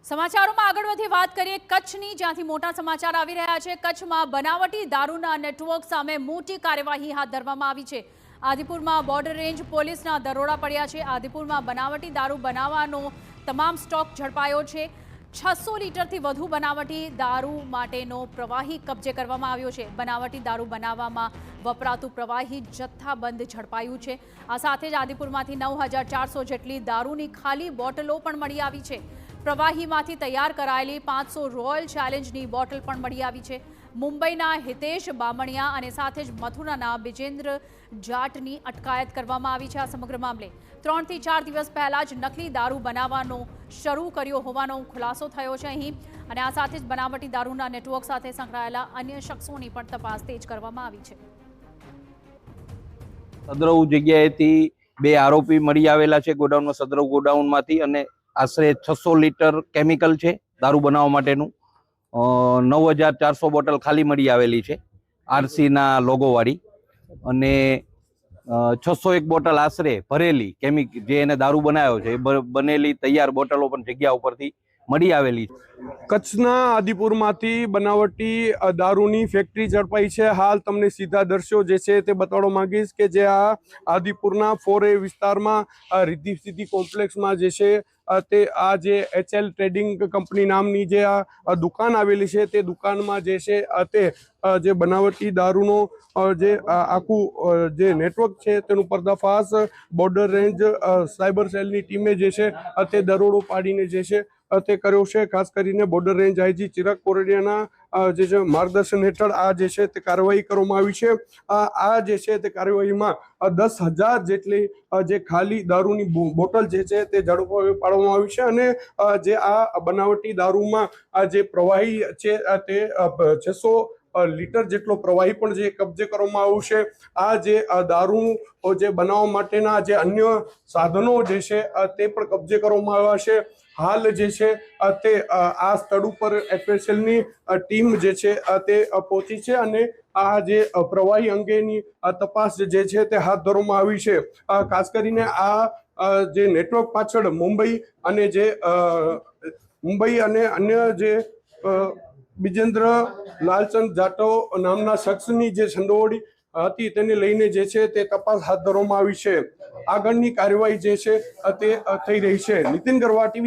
સમાચારોમાં આગળ વધી વાત કરીએ કચ્છની, જ્યાંથી મોટા સમાચાર આવી રહ્યા છે। કચ્છમાં બનાવટી દારૂના નેટવર્ક સામે મોટી કાર્યવાહી હાથ ધરવામાં આવી છે। આદિપુરમાં બોર્ડર રેન્જ પોલીસના દરોડા પડ્યા છે। આદિપુરમાં બનાવટી દારૂ બનાવવાનો તમામ સ્ટોક ઝડપાયો છે। 600 લીટરથી વધુ બનાવટી દારૂ માટેનો પ્રવાહી કબજે કરવામાં આવ્યો છે। બનાવટી દારૂ બનાવવામાં વપરાતું પ્રવાહી જથ્થાબંધ ઝડપાયું છે। આ સાથે જ આદિપુરમાંથી 9400 જેટલી દારૂની ખાલી બોટલો પણ મળી આવી છે। પ્રવાહીમાંથી તૈયાર કરાયેલી 500 રોયલ ચેલેન્જની બોટલ પણ મળી આવી છે। મુંબઈના હિતેશ બામણિયા અને સાથે જ મથુરાના બિજેન્દ્ર જાટની અટકાયત કરવામાં આવી છે। આ સમગ્ર મામલે 3 થી 4 દિવસ પહેલા જ નકલી દારૂ બનાવવાનો શરૂ કર્યો હોવાનો ખુલાસો થયો છે અહીં, અને આ સાથે જ બનાવટી દારૂના નેટવર્ક સાથે સંકળાયેલા અન્ય શખ્સોની પણ તપાસ તેજ કરવામાં આવી છે। સદરવ જગ્યાએથી 2 આરોપી મળી આવેલા છે ગોડાઉનમાં, સદરવ ગોડાઉનમાંથી, અને આશરે 600 લીટર કેમિકલ છે દારૂ બનાવવા માટેનું। 9400 બોટલ ખાલી મળી આવેલી છે આરસી ના લોગો વાળી, અને 601 બોટલ આશરે ભરેલી કેમિકલ જે એને દારૂ બનાવ્યો છે એ બનેલી તૈયાર બોટલો પણ જગ્યા ઉપરથી મળી આવેલી છે। કચ્છના આદિપુરમાંથી બનાવટી દારૂની ફેક્ટરી ઝડપાઈ છે। હાલ તમને સીધા દ્રશ્યો જે છે તે બતાવવા માંગીશ કે જે આ આદિપુરના 4A વિસ્તારમાં રિદ્ધિ સિદ્ધિ કોમ્પ્લેક્સમાં જે છે તે આ જે HL ટ્રેડિંગ કંપની નામની જે આ દુકાન આવેલી છે તે દુકાનમાં જે છે તે જે બનાવટી દારૂનો જે આખું જે નેટવર્ક છે તેનું પર્દાફાશ બોર્ડર રેન્જ સાયબર સેલની ટીમે જે છે તે દરોડો પાડીને જે છે તે કર્યો છે। ખાસ કરીને બોર્ડર રેન્જ આઈજી ચિરાગ કોરડિયાના જે માર્ગદર્શન હેઠળ આ જે છે તે કાર્યવાહી કરવામાં આવી છે। આ જે છે તે કાર્યવાહીમાં 10,000 જેટલી જે ખાલી દારૂની બોટલ જે છે તે ઝડપી પાડવામાં આવી છે, અને જે આ બનાવટી દારૂમાં આ જે પ્રવાહી છે તે 600 લીટર જેટલો પ્રવાહી પણ જે કબજે કરવામાં આવ્યું છે। આ જે દારૂ જે બનાવવા માટેના જે અન્ય સાધનો જે છે તે પણ કબજે કરવામાં આવ્યા છે। હાલ જે છે તે આ સ્થળ ઉપર FSLની ટીમ જે છે તે પહોંચી છે, અને આ જે પ્રવાહી અંગેની તપાસ જે છે તે હાથ ધરવામાં આવી છે। ખાસ કરીને આ જે નેટવર્ક પાછળ મુંબઈ અને અન્ય જે બિજેન્દ્ર લાલચંદ જાટવ નામના શખ્સની જે સંડોવણી હતી તેને લઈને જે છે તે તપાસ હાથ ધરવામાં આવી છે। આગળની કાર્યવાહી જે છે તે થઈ રહી છે। નીતિન ગરવા, TV।